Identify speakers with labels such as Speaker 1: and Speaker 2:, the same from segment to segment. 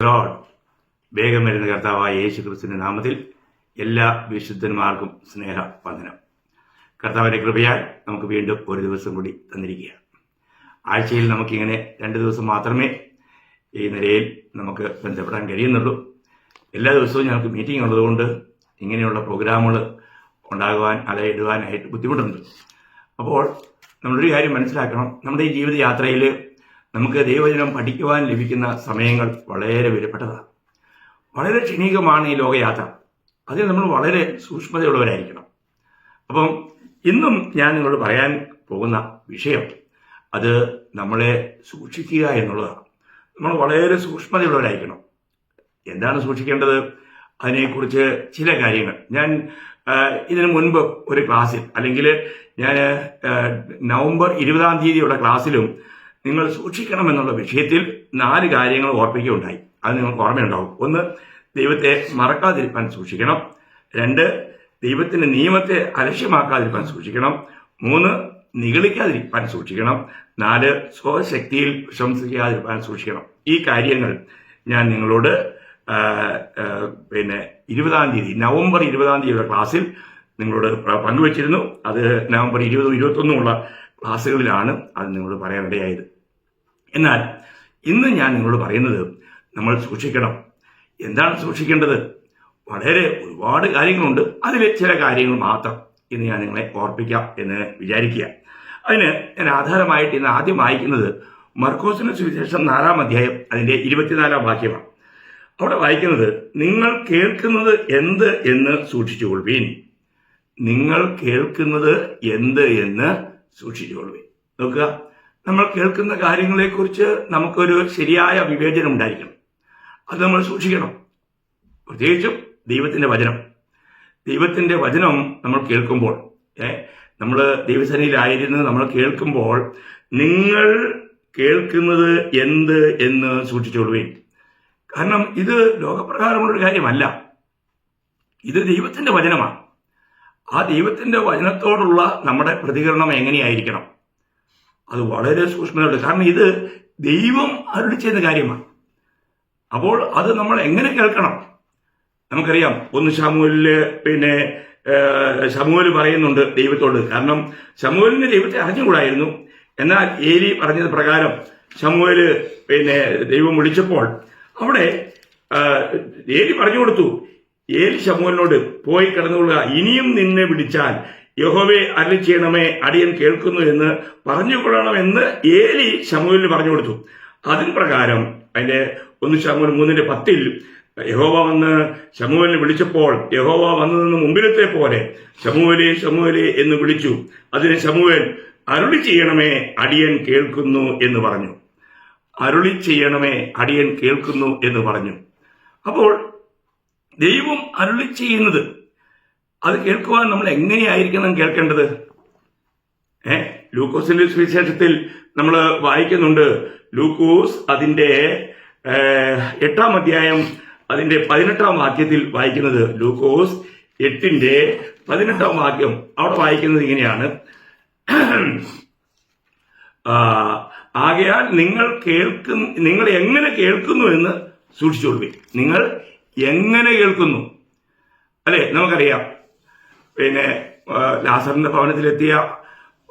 Speaker 1: Lord, വേഗം വരുന്ന കർത്താവായ യേശു ക്രിസ്തുവിന്റെ നാമത്തിൽ എല്ലാ വിശുദ്ധന്മാർക്കും സ്നേഹ വന്ദനം. കർത്താവിന്റെ കൃപയാൽ നമുക്ക് വീണ്ടും ഒരു ദിവസം കൂടി തന്നിരിക്കുക. ആഴ്ചയിൽ നമുക്കിങ്ങനെ 2 ദിവസം മാത്രമേ ഈ നിലയിൽ നമുക്ക് ബന്ധപ്പെടാൻ കഴിയുന്നുള്ളൂ. എല്ലാ ദിവസവും ഞങ്ങൾക്ക് മീറ്റിംഗ് ഉള്ളതുകൊണ്ട് ഇങ്ങനെയുള്ള പ്രോഗ്രാമുകൾ ഉണ്ടാകുവാൻ ഇടുവാനായിട്ട് ബുദ്ധിമുട്ടുണ്ട്. അപ്പോൾ നമ്മളൊരു കാര്യം മനസ്സിലാക്കണം, നമ്മുടെ ഈ ജീവിതയാത്രയിൽ നമുക്ക് ദൈവവചനം പഠിക്കുവാൻ ലഭിക്കുന്ന സമയങ്ങൾ വളരെ വിലപ്പെട്ടതാണ്. വളരെ ക്ഷണികമാണ് ഈ ലോകയാത്ര. അതിൽ നമ്മൾ വളരെ സൂക്ഷ്മതയുള്ളവരായിരിക്കണം. അപ്പം ഇന്നും ഞാൻ നിങ്ങളോട് പറയാൻ പോകുന്ന വിഷയം അത് നമ്മളെ സൂക്ഷിക്കുക എന്നുള്ളതാണ്. നമ്മൾ വളരെ സൂക്ഷ്മതയുള്ളവരായിരിക്കണം. എന്താണ് സൂക്ഷിക്കേണ്ടത്? അതിനെക്കുറിച്ച് ചില കാര്യങ്ങൾ ഞാൻ ഇതിനു മുൻപ് ഒരു ക്ലാസ്സിൽ, അല്ലെങ്കിൽ ഞാൻ നവംബർ 20-ാം തീയതിയുള്ള ക്ലാസ്സിലും നിങ്ങൾ സൂക്ഷിക്കണമെന്നുള്ള വിഷയത്തിൽ 4 കാര്യങ്ങൾ ഓർപ്പിക്കുകയുണ്ടായി. അത് നിങ്ങൾക്ക് ഓർമ്മയുണ്ടാവും. 1, ദൈവത്തെ മറക്കാതിരിക്കാൻ സൂക്ഷിക്കണം. 2, ദൈവത്തിന്റെ നിയമത്തെ അലക്ഷ്യമാക്കാതിരിക്കാൻ സൂക്ഷിക്കണം. 3, നിഗളിക്കാതിരിക്കാൻ സൂക്ഷിക്കണം. 4, സ്വശക്തിയിൽ പ്രശംസിക്കാതിരിക്കാൻ സൂക്ഷിക്കണം. ഈ കാര്യങ്ങൾ ഞാൻ നിങ്ങളോട് 20-ാം തീയതി നവംബർ 20-ാം തീയതിയുടെ ക്ലാസ്സിൽ നിങ്ങളോട് പങ്കുവച്ചിരുന്നു. അത് നവംബർ 20-ഉം 21-ഉം ഉള്ള ക്ലാസ്സുകളിലാണ് അത് നിങ്ങളോട് പറയാനിടയായത്. എന്നാൽ ഇന്ന് ഞാൻ നിങ്ങളോട് പറയുന്നത് നമ്മൾ സൂക്ഷിക്കണം. എന്താണ് സൂക്ഷിക്കേണ്ടത്? ഒരുപാട് കാര്യങ്ങളുണ്ട്. അതിൽ ചില കാര്യങ്ങൾ മാത്രം ഇന്ന് ഞാൻ നിങ്ങളെ ഓർപ്പിക്കാം എന്ന് വിചാരിക്കുക. അതിന് ഞാൻ ആധാരമായിട്ട് ഇന്ന് ആദ്യം വായിക്കുന്നത് മർക്കോസിന്റെ സുവിശേഷം 4-ാം അധ്യായം അതിന്റെ 24-ാം വാക്യമാണ്. അവിടെ വായിക്കുന്നത്, നിങ്ങൾ കേൾക്കുന്നത് എന്ത് എന്ന് സൂക്ഷിച്ചുകൊള്ളുവീൻ. നിങ്ങൾ കേൾക്കുന്നത് എന്ത് എന്ന് സൂക്ഷിച്ചുകൊള്ളുവീൻ. നോക്കുക, നമ്മൾ കേൾക്കുന്ന കാര്യങ്ങളെക്കുറിച്ച് നമുക്കൊരു ശരിയായ വിവേചനം ഉണ്ടായിരിക്കണം. അത് നമ്മൾ സൂക്ഷിക്കണം. പ്രത്യേകിച്ചും ദൈവത്തിന്റെ വചനം നമ്മൾ കേൾക്കുമ്പോൾ, നമ്മൾ ദൈവസേനയിലായിരുന്നു നമ്മൾ കേൾക്കുമ്പോൾ, നിങ്ങൾ കേൾക്കുന്നത് എന്ത് എന്ന് സൂക്ഷിച്ചുകൊള്ളുവീൻ. കാരണം ഇത് ലോകപ്രകാരമുള്ളൊരു കാര്യമല്ല, ഇത് ദൈവത്തിന്റെ വചനമാണ്. ആ ദൈവത്തിന്റെ വചനത്തോടുള്ള നമ്മുടെ പ്രതികരണം എങ്ങനെയായിരിക്കണം? അത് വളരെ സൂക്ഷ്മതയുണ്ട്. കാരണം ഇത് ദൈവം അരുളി ചെയ്യുന്ന കാര്യമാണ്. അപ്പോൾ അത് നമ്മൾ എങ്ങനെ കേൾക്കണം? നമുക്കറിയാം, 1 ശമൂവേലില് ശമൂവേൽ പറയുന്നുണ്ട് ദൈവത്തോട്. കാരണം ശമൂവേലിന് ദൈവത്തെ അറിഞ്ഞുകൂടായിരുന്നു. എന്നാൽ ഏലി പറഞ്ഞത് പ്രകാരം ശമൂവേല് ദൈവം വിളിച്ചപ്പോൾ അവിടെ ഏലി പറഞ്ഞു കൊടുത്തു. ഏലി ശമൂവേലിനോട്, പോയി കിടന്നുകൊള്ളുക, ഇനിയും നിന്നെ വിളിച്ചാൽ യഹോവേ അരുളി ചെയ്യണമേ, അടിയൻ കേൾക്കുന്നു എന്ന് പറഞ്ഞുകൊള്ളണമെന്ന് ഏലി ശമൂവേലിന് പറഞ്ഞു കൊടുത്തു. അതിന് പ്രകാരം അതിന്റെ 1 ശമൂവേൽ 3:10 യഹോവ വന്ന് ശമൂവേലിനെ വിളിച്ചപ്പോൾ യഹോവ വന്നു നിന്ന് മുമ്പിലത്തെ പോലെ ശമൂവേലേ ശമൂവേലേ എന്ന് വിളിച്ചു. അതിന് ശമൂവേൽ, അരുളി ചെയ്യണമേ, അടിയൻ കേൾക്കുന്നു എന്ന് പറഞ്ഞു. അരുളി ചെയ്യണമേ, അടിയൻ കേൾക്കുന്നു എന്ന് പറഞ്ഞു. അപ്പോൾ ദൈവം അരുളി ചെയ്യുന്നത് അത് കേൾക്കുവാൻ നമ്മൾ എങ്ങനെയായിരിക്കണം കേൾക്കേണ്ടത്? ലൂക്കോസിന്റെ സുവിശേഷത്തിൽ നമ്മൾ വായിക്കുന്നുണ്ട്. ലൂക്കോസ് അതിന്റെ 8-ാം അധ്യായം അതിന്റെ 18-ാം വാക്യത്തിൽ വായിക്കുന്നത്, ലൂക്കോസ് 8-ന്റെ 18-ാം വാക്യം അവിടെ വായിക്കുന്നത് ഇങ്ങനെയാണ്, ആകയാൽ നിങ്ങൾ എങ്ങനെ കേൾക്കുന്നു എന്ന് സൂക്ഷിച്ചുകൊള്ളുവിൻ. നിങ്ങൾ എങ്ങനെ കേൾക്കുന്നു? അല്ലെ, നമുക്കറിയാം, ലാസറിന്റെ ഭവനത്തിലെത്തിയ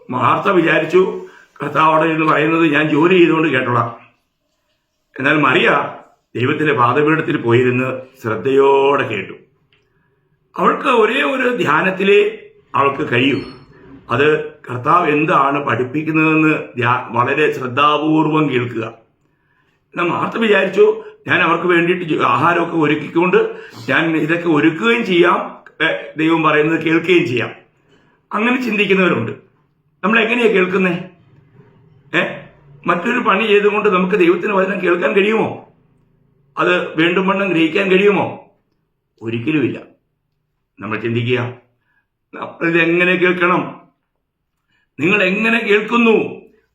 Speaker 1: മാർത്ത വിചാരിച്ചു കർത്താവോടെ എന്ന് പറയുന്നത് ഞാൻ ജോലി ചെയ്തുകൊണ്ട് കേട്ടോളാം. എന്നാൽ മറിയ ദൈവത്തിന്റെ പാദപീഠത്തിൽ പോയിരുന്ന് ശ്രദ്ധയോടെ കേട്ടു. അവൾക്ക് ഒരേ ഒരു ധ്യാനത്തിലേ അവൾക്ക് കഴിയൂ. അത് കർത്താവ് എന്താണ് പഠിപ്പിക്കുന്നതെന്ന് വളരെ ശ്രദ്ധാപൂർവം കേൾക്കുക. എന്നാൽ മാർത്ത വിചാരിച്ചു, ഞാൻ അവർക്ക് വേണ്ടിയിട്ട് ആഹാരമൊക്കെ ഒരുക്കിക്കൊണ്ട് ഞാൻ ഇതൊക്കെ ഒരുക്കുകയും ചെയ്യാം, ദൈവം പറയുന്നത് കേൾക്കുകയും ചെയ്യാം. അങ്ങനെ ചിന്തിക്കുന്നവരുണ്ട്. നമ്മൾ എങ്ങനെയാ കേൾക്കുന്നേ? മറ്റൊരു പണി ചെയ്തുകൊണ്ട് നമുക്ക് ദൈവത്തിന്റെ വചനം കേൾക്കാൻ കഴിയുമോ? അത് വീണ്ടും വണ്ണം ഗ്രഹിക്കാൻ കഴിയുമോ? ഒരിക്കലുമില്ല. നമ്മൾ ചിന്തിക്കുക, നമ്മളിതെങ്ങനെ കേൾക്കണം? നിങ്ങൾ എങ്ങനെ കേൾക്കുന്നു?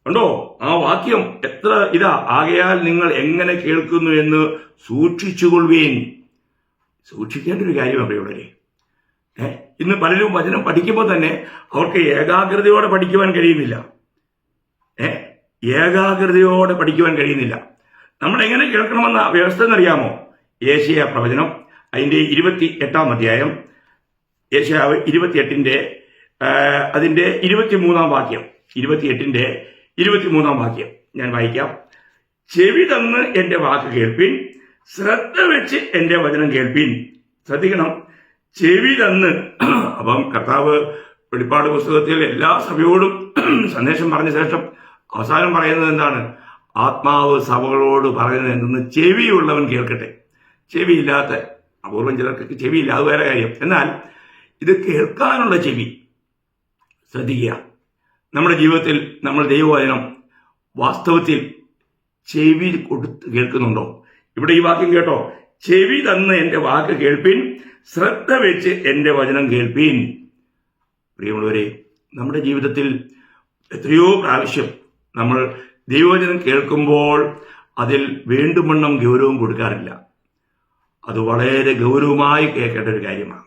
Speaker 1: കണ്ടോ, ആ വാക്യം എത്ര ആകയാൽ നിങ്ങൾ എങ്ങനെ കേൾക്കുന്നു എന്ന് സൂക്ഷിച്ചുകൊള്ളുവീൻ. സൂക്ഷിക്കേണ്ട ഒരു കാര്യമാണ് പ്രിയമുള്ളവരെ. ഇന്ന് പലരും വചനം പഠിക്കുമ്പോൾ തന്നെ അവർക്ക് ഏകാഗ്രതയോടെ പഠിക്കുവാൻ കഴിയുന്നില്ല. നമ്മൾ എങ്ങനെ കേൾക്കണമെന്ന വ്യവസ്ഥ എന്നറിയാമോ? യേശയ്യാ പ്രവചനം അതിന്റെ 28-ാം അധ്യായം, യേശയ്യാവ് 28-ന്റെ അതിന്റെ 23-ാം വാക്യം, 28-ന്റെ 23-ാം വാക്യം ഞാൻ വായിക്കാം. ചെവി തന്ന് എന്റെ വാക്ക് കേൾപ്പിൻ, ശ്രദ്ധ വെച്ച് എന്റെ വചനം കേൾപ്പിൻ. ശ്രദ്ധിക്കണം, ചെവി തന്ന്. അപ്പം കർത്താവ് വെളിപ്പാട് പുസ്തകത്തിൽ എല്ലാ സഭയോടും സന്ദേശം പറഞ്ഞ ശേഷം അവസാനം പറയുന്നത് എന്താണ്? ആത്മാവ് സഭകളോട് പറയുന്നത് എന്തെന്ന് ചെവിയുള്ളവൻ കേൾക്കട്ടെ. ചെവിയില്ലാത്ത അപൂർവം ചിലർക്ക് ചെവിയില്ല, അത് വേറെ കാര്യം. എന്നാൽ ഇത് കേൾക്കാനുള്ള ചെവി ശ്രദ്ധിക്കുക. നമ്മുടെ ജീവിതത്തിൽ നമ്മൾ ദൈവവചനം വാസ്തവത്തിൽ ചെവി കൊടുത്ത് കേൾക്കുന്നുണ്ടോ? ഇവിടെ ഈ വാക്യം കേട്ടോ, ചെവി തന്ന് എന്റെ വാക്ക് കേൾപ്പിൻ, ശ്രദ്ധ വെച്ച് എന്റെ വചനം കേൾപ്പിൻ. പ്രിയമുള്ളവരെ, നമ്മുടെ ജീവിതത്തിൽ എത്രയോ പ്രാവശ്യം നമ്മൾ ദൈവവചനം കേൾക്കുമ്പോൾ അതിൽ വേണ്ടുവണ്ണം ഗൗരവം കൊടുക്കാറില്ല. അത് വളരെ ഗൗരവമായി കേൾക്കേണ്ട ഒരു കാര്യമാണ്.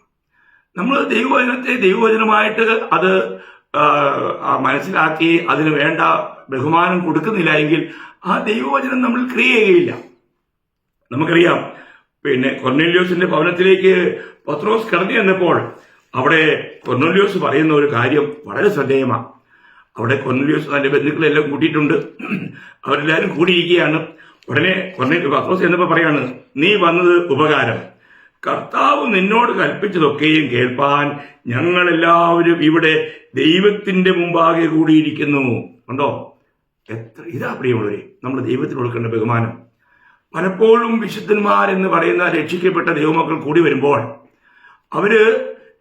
Speaker 1: നമ്മൾ ദൈവവചനത്തെ ദൈവവചനമായിട്ട് അത് മനസ്സിലാക്കി അതിന് വേണ്ട ബഹുമാനം കൊടുക്കുന്നില്ല എങ്കിൽ ആ ദൈവവചനം നമ്മൾ ക്രിയ ചെയ്യുകയില്ല. നമുക്കറിയാം, പിന്നെ കൊർന്നേല്യോസിന്റെ ഭവനത്തിലേക്ക് പത്രോസ് കടന്നു ചെന്നപ്പോൾ അവിടെ കൊർന്നേല്യോസ് പറയുന്ന ഒരു കാര്യം വളരെ ശ്രദ്ധേയമാണ്. അവിടെ കൊർന്നേല്യോസ് തന്റെ ബന്ധുക്കളെല്ലാം കൂട്ടിയിട്ടുണ്ട്, അവരെല്ലാവരും കൂടിയിരിക്കുകയാണ്. ഉടനെ പത്രോസ് എന്നപ്പോൾ പറയാണ്, നീ വന്നത് ഉപകാരം, കർത്താവ് നിന്നോട് കൽപ്പിച്ചതൊക്കെയും കേൾപ്പാൻ ഞങ്ങളെല്ലാവരും ഇവിടെ ദൈവത്തിന്റെ മുമ്പാകെ കൂടിയിരിക്കുന്നു. കണ്ടോ, ഇതാ പ്രിയമുള്ളവരെ നമ്മൾ ദൈവത്തിന് കൊടുക്കേണ്ട ബഹുമാനം. പലപ്പോഴും വിശുദ്ധന്മാരെന്ന് പറയുന്ന രക്ഷിക്കപ്പെട്ട ദൈവമക്കൾ കൂടി വരുമ്പോൾ അവര്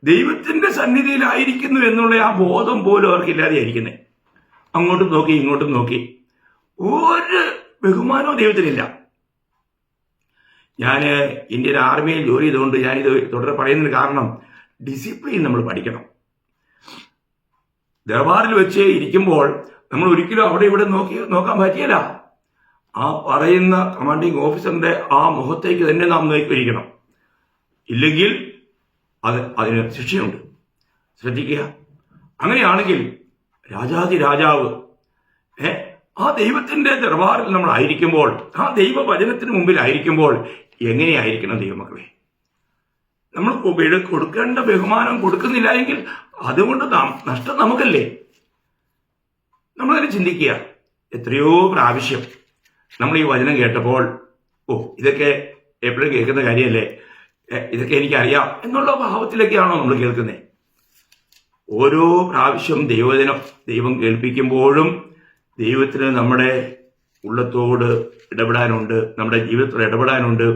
Speaker 1: ദൈവത്തിന്റെ സന്നിധിയിലായിരിക്കുന്നു എന്നുള്ള ആ ബോധം പോലും അവർക്കില്ലാതെയായിരിക്കുന്നത്. അങ്ങോട്ടും നോക്കി ഇങ്ങോട്ടും നോക്കി ഒരു ബഹുമാനവും ദൈവത്തിനില്ല. ഞാൻ ഇന്ത്യൻ ആർമിയിൽ ജോലി ചെയ്തുകൊണ്ട് ഞാനിത് തുടരെ പറയുന്നതിന് കാരണം ഡിസിപ്ലിൻ നമ്മൾ പഠിക്കണം. ദർബാറിൽ വെച്ച് ഇരിക്കുമ്പോൾ നമ്മൾ ഒരിക്കലും അവിടെ ഇവിടെ നോക്കാൻ പറ്റിയല്ല. ആ പറയുന്ന കമാൻഡിങ് ഓഫീസറിന്റെ ആ മുഖത്തേക്ക് തന്നെ നാം നോക്കിയിരിക്കണം. ഇല്ലെങ്കിൽ അതിന് ശിക്ഷയുണ്ട്. ശ്രദ്ധിക്കുക. അങ്ങനെയാണെങ്കിൽ രാജാതി രാജാവ് ആ ദൈവത്തിന്റെ ദർബാറിൽ നമ്മൾ ആയിരിക്കുമ്പോൾ, ആ ദൈവവചനത്തിന് മുമ്പിലായിരിക്കുമ്പോൾ എങ്ങനെയായിരിക്കണം ദൈവമക്കളെ? നമ്മൾ കൊടുക്കേണ്ട ബഹുമാനം കൊടുക്കുന്നില്ല എങ്കിൽ അതുകൊണ്ട് നഷ്ടം നമുക്കല്ലേ? നമ്മളതിനെ ചിന്തിക്കുക. എത്രയോ പ്രാവശ്യം നമ്മൾ ഈ വചനം കേട്ടപ്പോൾ ഇതൊക്കെ എപ്പോഴും കേൾക്കുന്ന കാര്യമല്ലേ, ഇതൊക്കെ എനിക്കറിയാം എന്നുള്ള ഭാവത്തിലൊക്കെയാണോ നമ്മൾ കേൾക്കുന്നത്? ഓരോ പ്രാവശ്യം ദൈവം കേൾപ്പിക്കുമ്പോഴും ദൈവത്തിന് നമ്മുടെ ഉള്ളത്തോട് ഇടപെടാനുണ്ട്, നമ്മുടെ ജീവിതത്തോട് ഇടപെടാനുണ്ട്.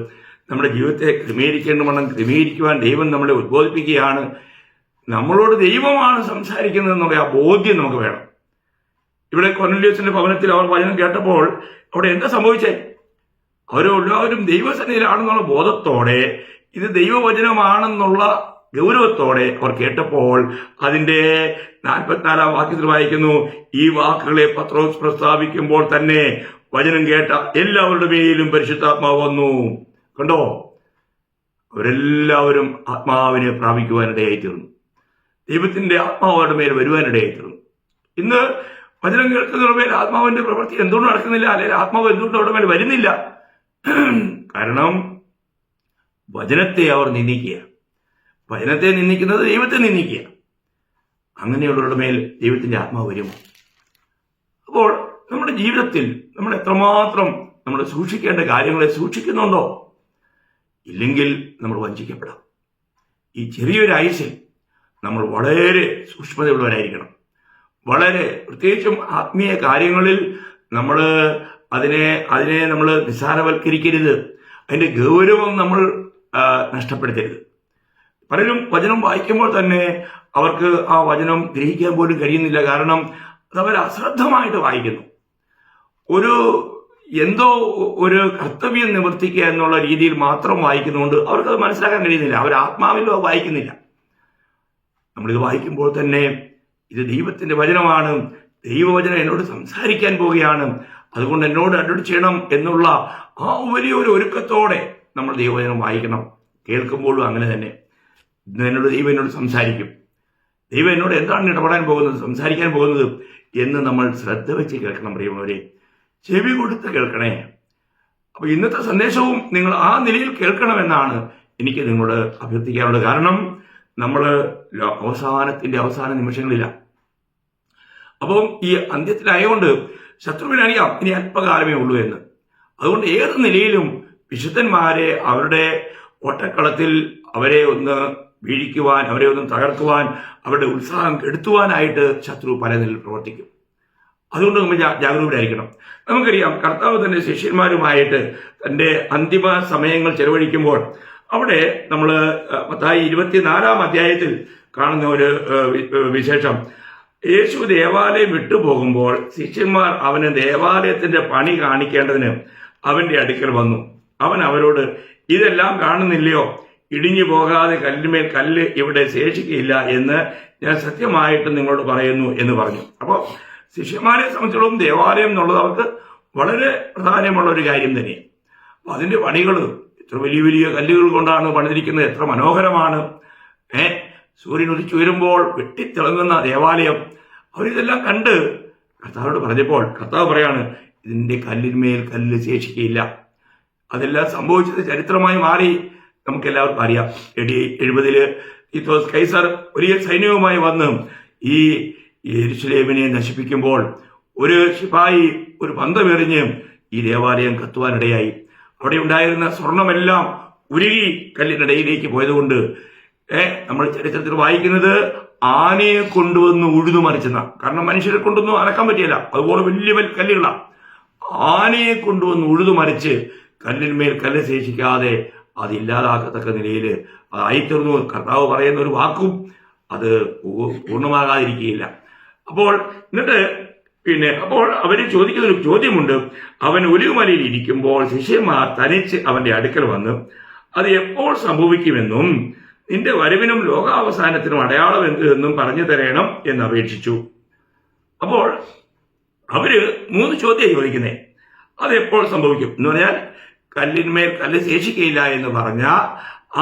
Speaker 1: നമ്മുടെ ജീവിതത്തെ ക്രമീകരിക്കുവാൻ ദൈവം നമ്മളെ ഉദ്ബോധിപ്പിക്കുകയാണ്. നമ്മളോട് ദൈവമാണ് സംസാരിക്കുന്നത് എന്നുള്ള ആ ബോധ്യം നമുക്ക് വേണം. ഇവിടെ കൊർന്നേല്യോസിന്റെ ഭവനത്തിൽ അവർ വചനം കേട്ടപ്പോൾ അവിടെ എന്താ സംഭവിച്ചേ? അവരെല്ലാവരും ദൈവസന്നിധിയിലാണെന്നുള്ള ബോധത്തോടെ, ഇത് ദൈവവചനമാണെന്നുള്ള ഗൗരവത്തോടെ അവർ കേട്ടപ്പോൾ അതിന്റെ 44-ാം വാക്യത്തിൽ വായിക്കുന്നു, ഈ വാക്കുകളെ പത്രോസ് പ്രസ്താവിക്കുമ്പോൾ തന്നെ വചനം കേട്ട എല്ലാവരുടെ മേലും പരിശുദ്ധാത്മാവ് വന്നു. കണ്ടോ, അവരെല്ലാവരും ആത്മാവിനെ പ്രാപിക്കുവാനിടയായി തീർന്നു. ദൈവത്തിന്റെ ആത്മാവ് അവരുടെ മേൽ വരുവാനിടയായി തീർന്നു. ഇന്ന് വചനം കേൾക്കുന്നവരുടെ മേൽ ആത്മാവിന്റെ പ്രവൃത്തി എന്തുകൊണ്ട് നടക്കുന്നില്ല? അല്ലെങ്കിൽ ആത്മാവ് എന്തുകൊണ്ട് അവരുടെ മേൽ വരുന്നില്ല? കാരണം വചനത്തെ അവർ നിന്ദിക്കുക. വചനത്തെ നിന്ദിക്കുന്നത് ദൈവത്തെ നിന്ദിക്കുക. അങ്ങനെയുള്ളവരുടെ മേൽ ദൈവത്തിന്റെ ആത്മാവ് വരുമോ? അപ്പോൾ നമ്മുടെ ജീവിതത്തിൽ നമ്മൾ എത്രമാത്രം നമ്മൾ സൂക്ഷിക്കേണ്ട കാര്യങ്ങളെ സൂക്ഷിക്കുന്നുണ്ടോ? ഇല്ലെങ്കിൽ നമ്മൾ വഞ്ചിക്കപ്പെടാം. ഈ ചെറിയൊരു ആയുസ്സിൽ നമ്മൾ വളരെ സൂക്ഷ്മതയുള്ളവരായിരിക്കണം. വളരെ പ്രത്യേകിച്ചും ആത്മീയ കാര്യങ്ങളിൽ നമ്മൾ അതിനെ നമ്മൾ നിസ്സാരവൽക്കരിക്കരുത്. അതിന്റെ ഗൗരവം നമ്മൾ നഷ്ടപ്പെടുത്തരുത്. പലരും വചനം വായിക്കുമ്പോൾ തന്നെ അവർക്ക് ആ വചനം ഗ്രഹിക്കാൻ പോലും കഴിയുന്നില്ല. കാരണം അതവർ അശ്രദ്ധമായിട്ട് വായിക്കുന്നു. എന്തോ ഒരു കർത്തവ്യം നിവർത്തിക്കുക എന്നുള്ള രീതിയിൽ മാത്രം വായിക്കുന്നതുകൊണ്ട് അവർക്കത് മനസ്സിലാക്കാൻ കഴിയുന്നില്ല. അവർ ആത്മാവിലോ വായിക്കുന്നില്ല. നമ്മളിത് വായിക്കുമ്പോൾ തന്നെ ഇത് ദൈവത്തിന്റെ വചനമാണ്, ദൈവവചനം എന്നോട് സംസാരിക്കാൻ പോവുകയാണ്, അതുകൊണ്ട് എന്നോട് അഡ്വൈറ്റ് ചെയ്യണം എന്നുള്ള ആ വലിയൊരു ഒരുക്കത്തോടെ നമ്മൾ ദൈവവചനം വായിക്കണം. കേൾക്കുമ്പോഴും അങ്ങനെ തന്നെ ദൈവം എന്നോട് സംസാരിക്കും, ദൈവം എന്നോട് എന്താണ് ഇടപെടാൻ പോകുന്നത്, സംസാരിക്കാൻ പോകുന്നത് എന്ന് നമ്മൾ ശ്രദ്ധ വെച്ച് കേൾക്കണം. പ്രിയമുള്ളവരെ, ചെവി കൊടുത്ത് കേൾക്കണേ. അപ്പോൾ ഇന്നത്തെ സന്ദേശവും നിങ്ങൾ ആ നിലയിൽ കേൾക്കണമെന്നാണ് എനിക്ക് നിങ്ങളോട് അഭ്യർത്ഥിക്കാനുള്ളത്. കാരണം നമ്മൾ അവസാനത്തിന്റെ അവസാന നിമിഷങ്ങളിലാണ്. അപ്പം ഈ അന്ത്യത്തിലായതുകൊണ്ട് ശത്രുവിനറിയാം ഇനി അല്പകാലമേ ഉള്ളൂ എന്ന്. അതുകൊണ്ട് ഏത് നിലയിലും വിശുദ്ധന്മാരെ അവരുടെ ഓട്ടക്കളത്തിൽ അവരെ ഒന്ന് വീഴിക്കുവാൻ, അവരെ ഒന്ന് തകർക്കുവാൻ, അവരുടെ ഉത്സാഹം കെടുത്തുവാനായിട്ട് ശത്രു പല നിലയിൽ പ്രവർത്തിക്കും. അതുകൊണ്ട് നമ്മൾ ജാഗരൂകരായിരിക്കണം. നമുക്കറിയാം കർത്താവ് തന്റെ ശിഷ്യന്മാരുമായിട്ട് തന്റെ അന്തിമ സമയങ്ങൾ ചെലവഴിക്കുമ്പോൾ അവിടെ നമ്മൾ മത്തായി 24-ാം അധ്യായത്തിൽ കാണുന്ന ഒരു വിശേഷം, യേശു ദേവാലയം വിട്ടുപോകുമ്പോൾ ശിഷ്യന്മാർ അവന് ദേവാലയത്തിന്റെ പണി കാണിക്കേണ്ടതിന് അവന്റെ അടുക്കൽ വന്നു. അവൻ അവരോട്, ഇതെല്ലാം കാണുന്നില്ലയോ? ഇടിഞ്ഞു പോകാതെ കല്ലിന്മേൽ കല്ല് ഇവിടെ ശേഷിക്കുകയില്ല എന്ന് ഞാൻ സത്യമായിട്ട് നിങ്ങളോട് പറയുന്നു എന്ന് പറഞ്ഞു. അപ്പോൾ ശിഷ്യന്മാരെ സംബന്ധിച്ചിടത്തോളം ദേവാലയം എന്നുള്ളത് അവർക്ക് വളരെ പ്രധാനമുള്ള ഒരു കാര്യം തന്നെയാണ്. അപ്പൊ അതിന്റെ പണികൾ എത്ര വലിയ വലിയ കല്ലുകൾ കൊണ്ടാണ് പണിതിരിക്കുന്നത്, എത്ര മനോഹരമാണ്. സൂര്യൻ ഉദിച്ചു വരുമ്പോൾ വെട്ടിത്തിളങ്ങുന്ന ദേവാലയം. അവരിതെല്ലാം കണ്ട് കർത്താവോട് പറഞ്ഞപ്പോൾ കർത്താവ് പറയാണ്, ഇതിന്റെ കല്ലിന്മേൽ കല്ല് ശേഷിക്കുകയില്ല. അതെല്ലാം സംഭവിച്ചത് ചരിത്രമായി മാറി നമുക്കെല്ലാവർക്കും അറിയാം. AD 70 തീത്തോസ് കൈസർ വലിയ സൈന്യവുമായി വന്ന് ഈ യെരുശലേമിനെ നശിപ്പിക്കുമ്പോൾ ഒരു ശിപായി ഒരു പന്തമെറിഞ്ഞ് ഈ ദേവാലയം കത്തുവാനിടയായി. അവിടെ ഉണ്ടായിരുന്ന സ്വർണമെല്ലാം ഉരുകി കല്ലിനിടയിലേക്ക് പോയതുകൊണ്ട് നമ്മൾ ചരിത്രത്തിൽ വായിക്കുന്നത് ആനയെ കൊണ്ടുവന്ന് ഉഴുതുമറിച്ചെന്ന. കാരണം മനുഷ്യരെ കൊണ്ടൊന്നും അനക്കാൻ പറ്റിയല്ല, അതുപോലെ വലിയ വലിയ കല്ലുകളാണ്. ആനയെ കൊണ്ടുവന്ന് ഉഴുതുമറിച്ച് കല്ലിന്മേൽ കല്ല് ശേഷിക്കാതെ അത് ഇല്ലാതാക്കത്തക്ക നിലയിൽ അതായിത്തീർന്നു. കർത്താവ് പറയുന്ന ഒരു വാക്കും അത് പൂർണ്ണമാകാതിരിക്കുകയില്ല. അപ്പോൾ എന്നിട്ട് അപ്പോൾ അവര് ചോദിക്കുന്ന ഒരു ചോദ്യമുണ്ട്. അവൻ ഒലിവുമലയിൽ ഇരിക്കുമ്പോൾ ശിഷ്യന്മാർ തനിച്ച് അവന്റെ അടുക്കൽ വന്ന് അത് എപ്പോൾ സംഭവിക്കുമെന്നും നിന്റെ വരവിനും ലോകാവസാനത്തിനും അടയാളം എന്തെന്നും പറഞ്ഞു തരണം എന്ന് അപേക്ഷിച്ചു. അപ്പോൾ അവര് 3 ചോദ്യം ചോദിക്കുന്നേ. അതെപ്പോൾ സംഭവിക്കും എന്ന് പറഞ്ഞാൽ കല്ലിന്മേൽ കല്ല് ശേഷിക്കയില്ല എന്ന് പറഞ്ഞ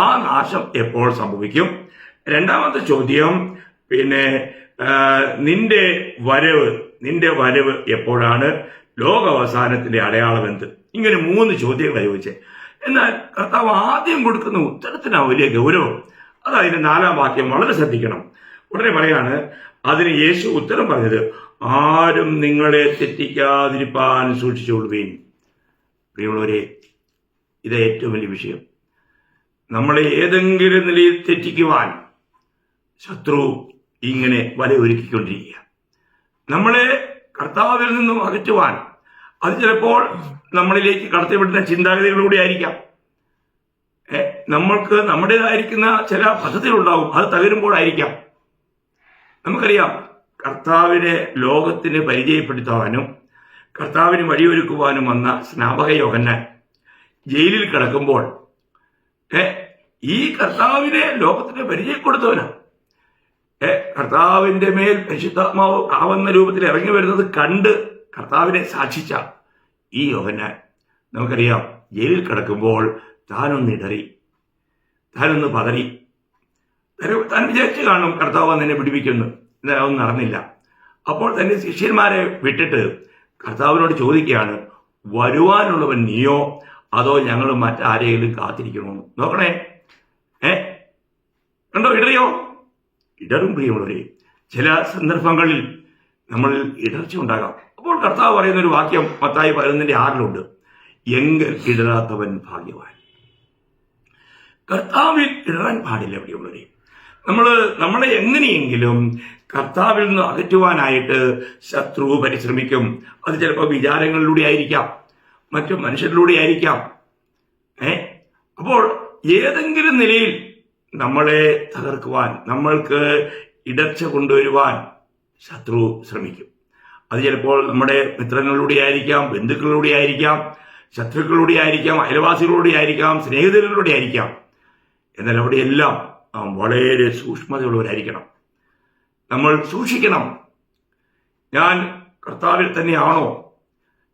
Speaker 1: ആ നാശം എപ്പോൾ സംഭവിക്കും? രണ്ടാമത്തെ ചോദ്യം നിന്റെ വരവ് എപ്പോഴാണ്? ലോകാവസാനത്തിന്റെ അടയാളം എന്ത്? ഇങ്ങനെ 3 ചോദ്യങ്ങളാണ് ചോദിച്ചത്. എന്നാൽ കർത്താവ് ആദ്യം കൊടുക്കുന്ന ഉത്തരത്തിനാണ് വലിയ ഗൗരവം. അതതിന്റെ 4-ാം വാക്യം വളരെ ശ്രദ്ധിക്കണം. ഉടനെ പറയാണ്, അതിന് യേശു ഉത്തരം പറഞ്ഞത്, ആരും നിങ്ങളെ തെറ്റിക്കാതിരിപ്പാൻ സൂക്ഷിച്ചുകൊള്ളുവീൻ. പ്രിയമുള്ളവരെ, ഇത് ഏറ്റവും വലിയ വിഷയം. നമ്മളെ ഏതെങ്കിലും നിലയിൽ തെറ്റിക്കുവാൻ ശത്രു ഇങ്ങനെ വലയൊരുക്കിക്കൊണ്ടിരിക്കുക. നമ്മളെ കർത്താവിൽ നിന്നും അകറ്റുവാൻ അത് ചിലപ്പോൾ നമ്മളിലേക്ക് കടത്തിവിടുന്ന ചിന്താഗതികളിലൂടെ ആയിരിക്കാം. നമ്മൾക്ക് നമ്മുടേതായിരിക്കുന്ന ചില പദ്ധതികളുണ്ടാവും, അത് തകരുമ്പോഴായിരിക്കാം. നമുക്കറിയാം കർത്താവിനെ ലോകത്തിന് പരിചയപ്പെടുത്താനും കർത്താവിന് വഴിയൊരുക്കുവാനും വന്ന സ്നാപക യോഹന്നാൻ ജയിലിൽ കിടക്കുമ്പോൾ ഈ കർത്താവിനെ ലോകത്തിന് പരിചയപ്പെടുത്തവനാണ്. കർത്താവിന്റെ മേൽ പരിശുദ്ധാത്മാവ് ആവുന്ന രൂപത്തിൽ ഇറങ്ങി വരുന്നത് കണ്ട് കർത്താവിനെ സാക്ഷിച്ച ഈ യോഹന്നാൻ നമുക്കറിയാം ജയിലിൽ കിടക്കുമ്പോൾ താനൊന്നിടറി, താനൊന്ന് പതറി. താൻ വിചാരിച്ചു കാണും കർത്താവ് എന്നെ പിടിപ്പിക്കുന്നു. എന്നാൽ അതൊന്നും നടന്നില്ല. അപ്പോൾ തന്റെ ശിഷ്യന്മാരെ വിട്ടിട്ട് കർത്താവിനോട് ചോദിക്കുകയാണ്, വരുവാനുള്ളവൻ നീയോ അതോ ഞങ്ങൾ മറ്റാരെങ്കിലും കാത്തിരിക്കണമെന്ന്? നോക്കണേ, കണ്ടോ, ഇടറും പ്രിയമുള്ളവരെ. ചില സന്ദർഭങ്ങളിൽ നമ്മൾ ഇടർച്ച ഉണ്ടാകാം. അപ്പോൾ കർത്താവ് പറയുന്ന ഒരു വാക്യം മത്തായി 11:6 എങ്കിൽ ഇടരാത്തവൻ ഭാഗ്യവാൻ. കർത്താവിൽ ഇടറാൻ പാടില്ല പ്രിയമുള്ളവരെ. നമ്മളെ എങ്ങനെയെങ്കിലും കർത്താവിൽ നിന്ന് അകറ്റുവാനായിട്ട് ശത്രു പരിശ്രമിക്കും. അത് ചിലപ്പോൾ വിചാരങ്ങളിലൂടെ ആയിരിക്കാം, മറ്റു മനുഷ്യരിലൂടെ ആയിരിക്കാം. അപ്പോൾ ഏതെങ്കിലും നിലയിൽ നമ്മളെ തകർക്കുവാൻ, നമ്മൾക്ക് ഇടർച്ച കൊണ്ടുവരുവാൻ ശത്രു ശ്രമിക്കും. അത് ചിലപ്പോൾ നമ്മുടെ മിത്രങ്ങളിലൂടെ ആയിരിക്കാം, ബന്ധുക്കളിലൂടെ ആയിരിക്കാം, ശത്രുക്കളിലൂടെ ആയിരിക്കാം, അയൽവാസികളിലൂടെ ആയിരിക്കാം, സ്നേഹിതരിലൂടെ ആയിരിക്കാം. എന്നാൽ അവിടെയെല്ലാം നാം വളരെ സൂക്ഷ്മതയുള്ളവരായിരിക്കണം. നമ്മൾ സൂക്ഷിക്കണം. ഞാൻ കർത്താവിൽ തന്നെയാണോ?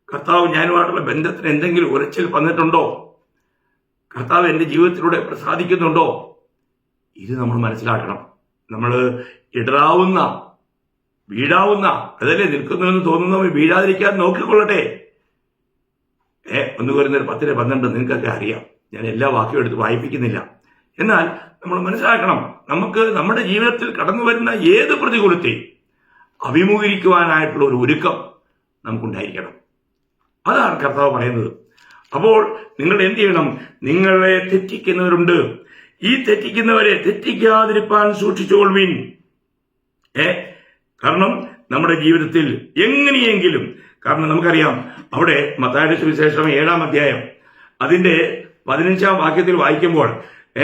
Speaker 1: കർത്താവ് ഞാനുമായിട്ടുള്ള ബന്ധത്തിന് എന്തെങ്കിലും ഉരച്ചിൽ വന്നിട്ടുണ്ടോ? കർത്താവ് എൻ്റെ ജീവിതത്തിലൂടെ പ്രസാദിക്കുന്നുണ്ടോ? ഇത് നമ്മൾ മനസ്സിലാക്കണം. നമ്മൾ ഇടറാവുന്ന, വീഴാവുന്ന, അതല്ലേ നിൽക്കുന്നതെന്ന് തോന്നുന്നവർ വീഴാതിരിക്കാൻ നോക്കിക്കൊള്ളട്ടെ. 1 കൊരിന്ത്യർ 10:12 നിങ്ങൾക്കൊക്കെ അറിയാം. ഞാൻ എല്ലാ വാക്യവും എടുത്ത് വായിപ്പിക്കുന്നില്ല. എന്നാൽ നമ്മൾ മനസ്സിലാക്കണം, നമുക്ക് നമ്മുടെ ജീവിതത്തിൽ കടന്നു വരുന്ന ഏത് പ്രതികൂലത്തെയും അഭിമുഖീകരിക്കുവാനായിട്ടുള്ള ഒരു ഒരുക്കം നമുക്കുണ്ടായിരിക്കണം. അതാണ് കർത്താവ് പറയുന്നത്. അപ്പോൾ നിങ്ങൾ എന്ത് ചെയ്യണം? നിങ്ങളെ തെറ്റിക്കുന്നവരുണ്ട്, ഈ തെറ്റിക്കുന്നവരെ തെറ്റിക്കാതിരിപ്പാൻ സൂക്ഷിച്ചുകൊള്ളുവിൻ. കാരണം നമ്മുടെ ജീവിതത്തിൽ എങ്ങനെയെങ്കിലും, കാരണം നമുക്കറിയാം, അവിടെ മത്തായിയുടെ സുവിശേഷം 7-ാം അധ്യായം അതിന്റെ 15-ാം വാക്യത്തിൽ വായിക്കുമ്പോൾ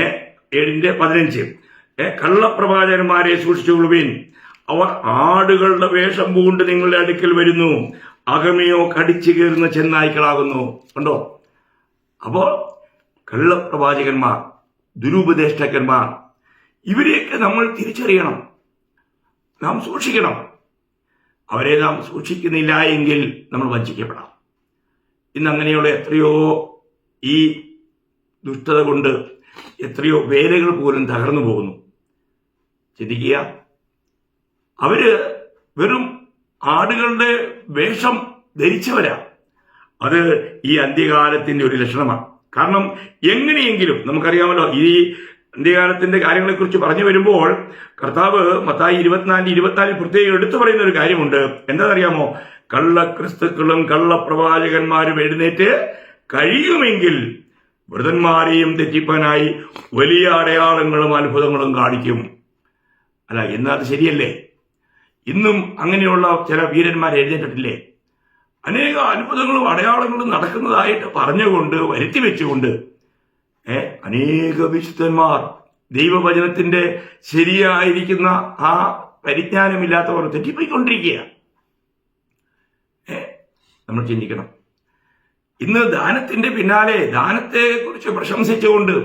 Speaker 1: 7:15 കള്ളപ്രവാചകന്മാരെ സൂക്ഷിച്ചുകൊള്ളുവിൻ, അവർ ആടുകളുടെ വേഷം പൂണ്ട് നിങ്ങളുടെ അടുക്കൽ വരുന്നു, അകമയോ കടിച്ചു കയറുന്ന ചെന്നായ്ക്കളാകുന്നു. കണ്ടോ? അപ്പോൾ കള്ളപ്രവാചകന്മാർ, ദുരുപദേഷ്ടാക്കന്മാർ, ഇവരെയൊക്കെ നമ്മൾ തിരിച്ചറിയണം, നാം സൂക്ഷിക്കണം. അവരെ നാം സൂക്ഷിക്കുന്നില്ല എങ്കിൽ നമ്മൾ വഞ്ചിക്കപ്പെടാം. ഇന്ന് അങ്ങനെയുള്ള എത്രയോ ഈ ദുഷ്ടത കൊണ്ട് എത്രയോ വേലകൾ പോലും തകർന്നു പോകുന്നു. ചിന്തിക്കുക, അവര് വെറും ആടുകളുടെ വേഷം ധരിച്ചവരാ. അത് ഈ അന്ത്യകാലത്തിന്റെ ഒരു ലക്ഷണമാണ്. കാരണം എങ്ങനെയെങ്കിലും നമുക്കറിയാമല്ലോ, ഈ അന്ത്യകാലത്തിന്റെ കാര്യങ്ങളെക്കുറിച്ച് പറഞ്ഞു വരുമ്പോൾ കർത്താവ് മത്തായി 24:24 പ്രത്യേകം എടുത്തു പറയുന്ന ഒരു കാര്യമുണ്ട്. എന്താണെന്നറിയാമോ? കള്ളക്രിസ്തുക്കളും കള്ളപ്രവാചകന്മാരും എഴുന്നേറ്റ് കഴിയുമെങ്കിൽ വൃതന്മാരെയും തെറ്റിപ്പാനായി വലിയ അടയാളങ്ങളും അത്ഭുതങ്ങളും കാണിക്കും. അല്ല, എന്നാൽ ശരിയല്ലേ? ഇന്നും അങ്ങനെയുള്ള ചില വീരന്മാർ എഴുന്നേറ്റിട്ടില്ലേ? അനേക അത്ഭുതങ്ങളും അടയാളങ്ങളും നടക്കുന്നതായിട്ട് പറഞ്ഞുകൊണ്ട് വരുത്തി വെച്ചുകൊണ്ട് അനേക വിശുദ്ധന്മാർ ദൈവവചനത്തിന്റെ ശരിയായിരിക്കുന്ന ആ പരിജ്ഞാനമില്ലാത്തവർ തെറ്റിപ്പോയിക്കൊണ്ടിരിക്കുക. നമ്മൾ ചിന്തിക്കണം. ഇന്ന് ദാനത്തിന്റെ പിന്നാലെ, ദാനത്തെ കുറിച്ച് പ്രശംസിച്ചുകൊണ്ട്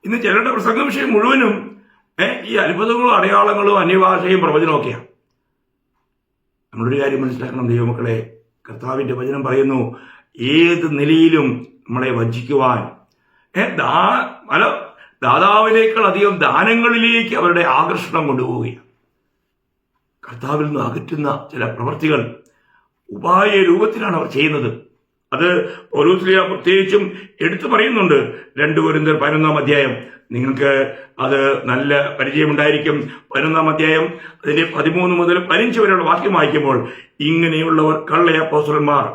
Speaker 1: ഇന്ന് ചിലരുടെ പ്രസംഗ വിഷയം മുഴുവനും ഈ അത്ഭുതങ്ങളും അടയാളങ്ങളും അന്യഭാഷയും പ്രവചനവും ഒക്കെയാണ്. നമ്മളൊരു കാര്യം മനസ്സിലാക്കണം ദൈവമക്കളെ, കർത്താവിന്റെ വചനം പറയുന്നു, ഏത് നിലയിലും നമ്മളെ വഞ്ചിക്കുവാൻ ദാതാവിനേക്കാൾ അധികം ദാനങ്ങളിലേക്ക് അവരുടെ ആകർഷണം കൊണ്ടുപോവുകയാണ്. കർത്താവിൽ നിന്ന് അകറ്റുന്ന ചില പ്രവൃത്തികൾ ഉപായ രൂപത്തിലാണ് അവർ ചെയ്യുന്നത്. അത് പൗലോസ് പ്രത്യേകിച്ചും എടുത്തു പറയുന്നുണ്ട്. 2 കൊരിന്ത്യർ 11-ാം അധ്യായം നിങ്ങൾക്ക് അത് നല്ല പരിചയമുണ്ടായിരിക്കും. 11-ാം അധ്യായം അതിന്റെ 13 മുതൽ 15 വരെയുള്ള വാക്യം വായിക്കുമ്പോൾ, ഇങ്ങനെയുള്ളവർ കള്ള അപ്പോസ്തലന്മാർ,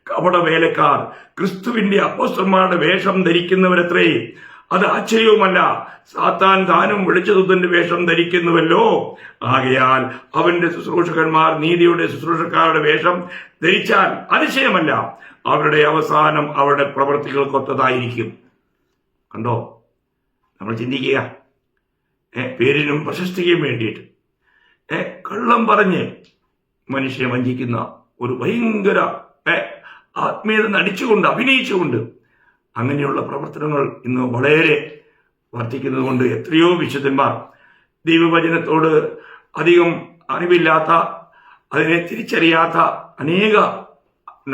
Speaker 1: കപട വേലക്കാർ, ക്രിസ്തുവിന്റെ അപ്പോസ്തലന്മാരുടെ വേഷം ധരിക്കുന്നവരത്രേ. അത് ആശ്ചര്യവുമല്ല, സാത്താൻ താനും വെളിച്ചദൂതന്റെ വേഷം ധരിക്കുന്നുവല്ലോ. ആകയാൽ അവന്റെ ശുശ്രൂഷകന്മാർ നീതിയുടെ ശുശ്രൂഷക്കാരുടെ വേഷം ധരിച്ചാൽ അതിശയമല്ല, അവരുടെ അവസാനം അവരുടെ പ്രവൃത്തികൾക്കൊത്തതായിരിക്കും. കണ്ടോ? നമ്മൾ ചിന്തിക്കുക, പേരിനും പ്രശസ്തിക്കും വേണ്ടിയിട്ട് കള്ളം പറഞ്ഞ് മനുഷ്യനെ വഞ്ചിക്കുന്ന ഒരു ഭയങ്കര ആത്മീയത നടിച്ചുകൊണ്ട് അഭിനയിച്ചുകൊണ്ട് അങ്ങനെയുള്ള പ്രവർത്തനങ്ങൾ ഇന്ന് വളരെ വർദ്ധിക്കുന്നത് കൊണ്ട് എത്രയോ വിശുദ്ധന്മാർ ദൈവവചനത്തോട് അധികം അറിവില്ലാത്ത, അതിനെ തിരിച്ചറിയാത്ത അനേക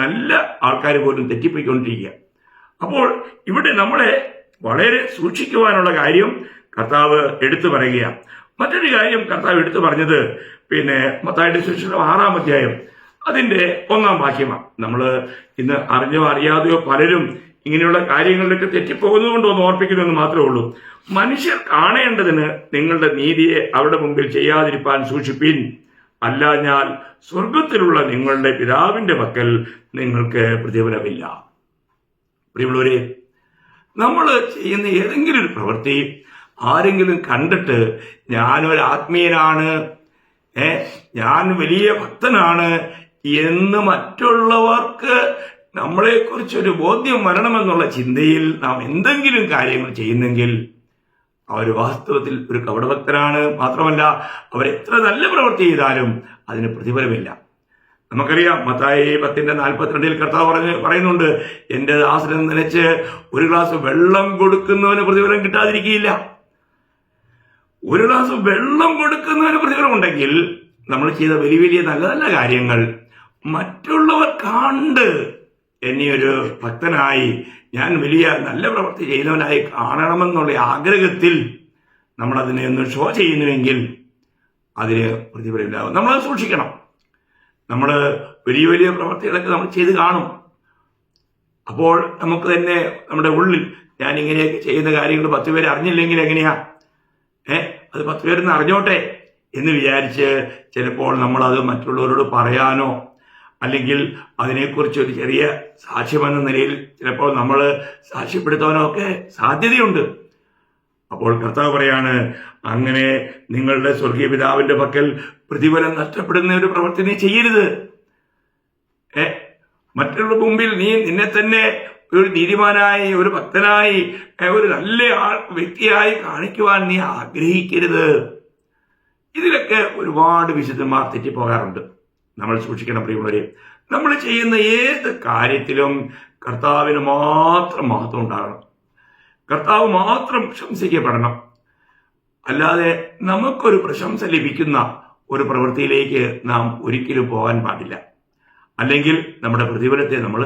Speaker 1: നല്ല ആൾക്കാർ പോലും തെറ്റിപ്പോയിക്കൊണ്ടിരിക്കുക. അപ്പോൾ ഇവിടെ നമ്മളെ വളരെ സൂക്ഷിക്കുവാനുള്ള കാര്യം കർത്താവ് എടുത്തു പറയുകയാണ്. മറ്റൊരു കാര്യം കർത്താവ് എടുത്തു പറഞ്ഞത് മത്തായിയുടെ സുവിശേഷം 6-ാം അധ്യായം അതിന്റെ 1-ാം വാക്യമാണ്. നമ്മൾ ഇന്ന് അറിഞ്ഞോ അറിയാതെയോ പലരും ഇങ്ങനെയുള്ള കാര്യങ്ങളിലേക്ക് തെറ്റിപ്പോകുന്നത് കൊണ്ട് ഒന്ന് ഓർപ്പിക്കുമെന്ന് മാത്രമേ ഉള്ളൂ. മനുഷ്യർ കാണേണ്ടതിന് നിങ്ങളുടെ നീതിയെ അവരുടെ മുമ്പിൽ ചെയ്യാതിരിപ്പാൻ സൂക്ഷിപ്പിൻ, അല്ലാഞ്ഞാൽ സ്വർഗത്തിലുള്ള നിങ്ങളുടെ പിതാവിന്റെ പക്കൽ നിങ്ങൾക്ക് പ്രതിഫലമില്ല. പ്രിയമുള്ളവരെ, നമ്മൾ ചെയ്യുന്ന ഏതെങ്കിലും ഒരു പ്രവൃത്തി ആരെങ്കിലും കണ്ടിട്ട് ഞാനൊരു ആത്മീയനാണ്, ഞാൻ വലിയ ഭക്തനാണ് എന്ന് മറ്റുള്ളവർക്ക് നമ്മളെക്കുറിച്ചൊരു ബോധ്യം വരണമെന്നുള്ള ചിന്തയിൽ നാം എന്തെങ്കിലും കാര്യങ്ങൾ ചെയ്യുന്നെങ്കിൽ അവർ വാസ്തവത്തിൽ ഒരു കപടഭക്തനാണ്. മാത്രമല്ല, അവരെത്ര നല്ല പ്രവൃത്തി ചെയ്താലും അതിന് പ്രതിഫലമില്ല. നമുക്കറിയാം, മത്തായി 10:42 കർത്താവ് പറയുന്നുണ്ട്, എന്റെ ദാസനെ നനച്ച് ഒരു ഗ്ലാസ് വെള്ളം കൊടുക്കുന്നവന് പ്രതിഫലം കിട്ടാതിരിക്കുകയില്ല. ഒരു ഗ്ലാസ് വെള്ളം കൊടുക്കുന്നവന് പ്രതിഫലം ഉണ്ടെങ്കിൽ നമ്മൾ ചെയ്ത വലിയ വലിയ നല്ല നല്ല കാര്യങ്ങൾ മറ്റുള്ളവർ കണ്ട് എന്നെ ഒരു ഭക്തനായി, ഞാൻ വലിയ നല്ല പ്രവൃത്തി ചെയ്യുന്നവനായി കാണണമെന്നുള്ള ആഗ്രഹത്തിൽ നമ്മൾ അതിനെ ഒന്ന് ഷോ ചെയ്യുന്നുവെങ്കിൽ അതിന് പ്രതിഫലമില്ലാകും. നമ്മളത് സൂക്ഷിക്കണം. നമ്മൾ വലിയ വലിയ പ്രവൃത്തികളൊക്കെ നമ്മൾ ചെയ്ത് കാണും. അപ്പോൾ നമുക്ക് തന്നെ നമ്മുടെ ഉള്ളിൽ ഞാൻ ഇങ്ങനെയൊക്കെ ചെയ്യുന്ന കാര്യങ്ങൾ 10 പേര് അറിഞ്ഞില്ലെങ്കിൽ എങ്ങനെയാ, അത് 10 പേരൊന്ന് അറിഞ്ഞോട്ടെ എന്ന് വിചാരിച്ച് ചിലപ്പോൾ നമ്മളത് മറ്റുള്ളവരോട് പറയാനോ അല്ലെങ്കിൽ അതിനെക്കുറിച്ച് ഒരു ചെറിയ സാക്ഷ്യമെന്ന നിലയിൽ ചിലപ്പോൾ നമ്മൾ സാക്ഷ്യപ്പെടുത്താനോ ഒക്കെ സാധ്യതയുണ്ട്. അപ്പോൾ കർത്താവ് പറയാണ്, അങ്ങനെ നിങ്ങളുടെ സ്വർഗീയ പിതാവിന്റെ പക്കൽ പ്രതിഫലം നഷ്ടപ്പെടുന്ന ഒരു പ്രവൃത്തി നീ ചെയ്യരുത്. മറ്റുള്ള മുമ്പിൽ നീ നിന്നെ തന്നെ ഒരു നീതിമാനായി, ഒരു ഭക്തനായി, ഒരു നല്ല വ്യക്തിയായി കാണിക്കുവാൻ നീ ആഗ്രഹിക്കരുത്. ഇതിലൊക്കെ ഒരുപാട് വിശുദ്ധന്മാർ തെറ്റിപ്പോകാറുണ്ട്. നമ്മൾ സൂക്ഷിക്കണം പ്രിയമുള്ളവരെ. നമ്മൾ ചെയ്യുന്ന ഏത് കാര്യത്തിലും കർത്താവിന് മാത്രം മഹത്വം ഉണ്ടാകണം, കർത്താവ് മാത്രം പ്രശംസിക്കപ്പെടണം. അല്ലാതെ നമുക്കൊരു പ്രശംസ ലഭിക്കുന്ന ഒരു പ്രവൃത്തിയിലേക്ക് നാം ഒരിക്കലും പോകാൻ പാടില്ല. അല്ലെങ്കിൽ നമ്മുടെ പ്രതിഫലത്തെ നമ്മൾ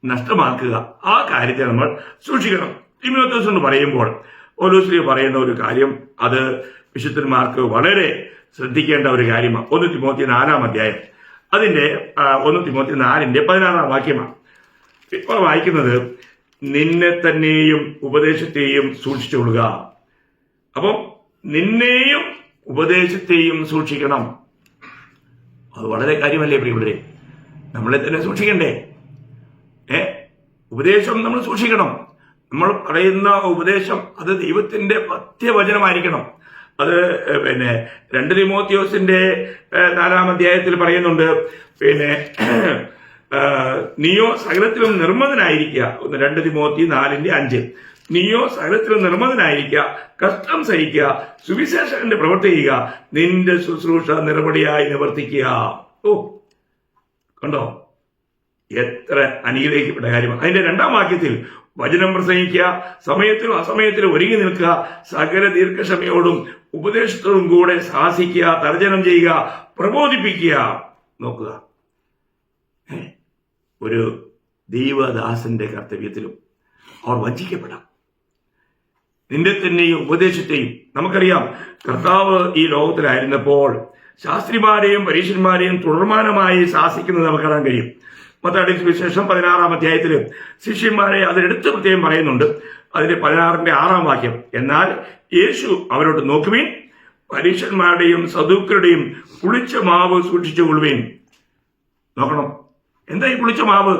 Speaker 1: നഷ്ടമാക്കുക. ആ കാര്യത്തെ നമ്മൾ സൂക്ഷിക്കണം. തീമോഥെയോസ് എന്ന് പറയുമ്പോൾ പൗലോസ് പറയുന്ന ഒരു കാര്യം, അത് വിശുദ്ധന്മാർക്ക് വളരെ ശ്രദ്ധിക്കേണ്ട ഒരു കാര്യമാണ്. 1 തിമോത്തി 4-ാം അധ്യായം, അതിന്റെ 1 തിമോത്തി 4-ന്റെ 16-ാം വാക്യമാണ് ഇപ്പോൾ വായിക്കുന്നത്. നിന്നെ തന്നെയും ഉപദേശത്തെയും സൂക്ഷിച്ചുകൊള്ളുക. അപ്പം നിന്നെയും ഉപദേശത്തെയും സൂക്ഷിക്കണം. അത് വളരെ കാര്യമല്ലേ പ്രിയമുള്ളവരെ? നമ്മളെ തന്നെ സൂക്ഷിക്കണ്ടേ? ഉപദേശം നമ്മൾ സൂക്ഷിക്കണം. നമ്മൾ പറയുന്ന ഉപദേശം അത് ദൈവത്തിന്റെ പഥ്യവചനമായിരിക്കണം. അത് 2 തിമോത്തിയോസിന്റെ 4-ാം അധ്യായത്തിൽ പറയുന്നുണ്ട്, നീയോ സകലത്തിലും നിർമ്മതനായിരിക്കുക. 2 തിമോത്തി 4-5. നീയോ സകലത്തിലും നിർമ്മതനായിരിക്കുക, കഷ്ടം സഹിക്കുക, സുവിശേഷകന്റെ പ്രവൃത്തി ചെയ്യുക, നിന്റെ ശുശ്രൂഷ നിറപടിയായി നിവർത്തിക്കുക. കണ്ടോ, എത്ര അനുഗ്രഹിക്കപ്പെട്ട കാര്യമാണ്. അതിന്റെ 2-ാം വാക്യത്തിൽ വചനം പ്രസംഗിക്കുക, സമയത്തിലും അസമയത്തിലും ഒരുങ്ങി നിൽക്കുക, സകല ദീർഘക്ഷമയോടും ഉപദേശത്തോടും കൂടെ സാഹസിക്കുക, തർജ്ജനം ചെയ്യുക, പ്രബോധിപ്പിക്കുക. നോക്കുക, ഒരു ദൈവദാസന്റെ കർത്തവ്യത്തിലും അവർ വഞ്ചിക്കപ്പെടാം. നിന്റെ തന്നെയും ഉപദേശത്തെയും. നമുക്കറിയാം, കർത്താവ് ഈ ലോകത്തിലായിരുന്നപ്പോൾ ശാസ്ത്രിമാരെയും പരീക്ഷന്മാരെയും തുടർമാനമായി ശാസിക്കുന്നത് നമുക്ക് കാണാൻ കഴിയും. മത്തായിയുടെ സുവിശേഷം 16-ാം അധ്യായത്തിൽ ശിഷ്യന്മാരെ അതിലെടുത്ത് പ്രത്യേകം പറയുന്നുണ്ട്. അതിന്റെ 16-ന്റെ 6-ാം വാക്യം, എന്നാൽ യേശു അവരോട് നോക്കുവിൻ, പരീക്ഷന്മാരുടെയും സദൂക്യരുടെയും പുളിച്ച മാവ് സൂക്ഷിച്ചുകൊള്ളുവിൻ. നോക്കണം, എന്താ ഈ പുളിച്ച മാവ്?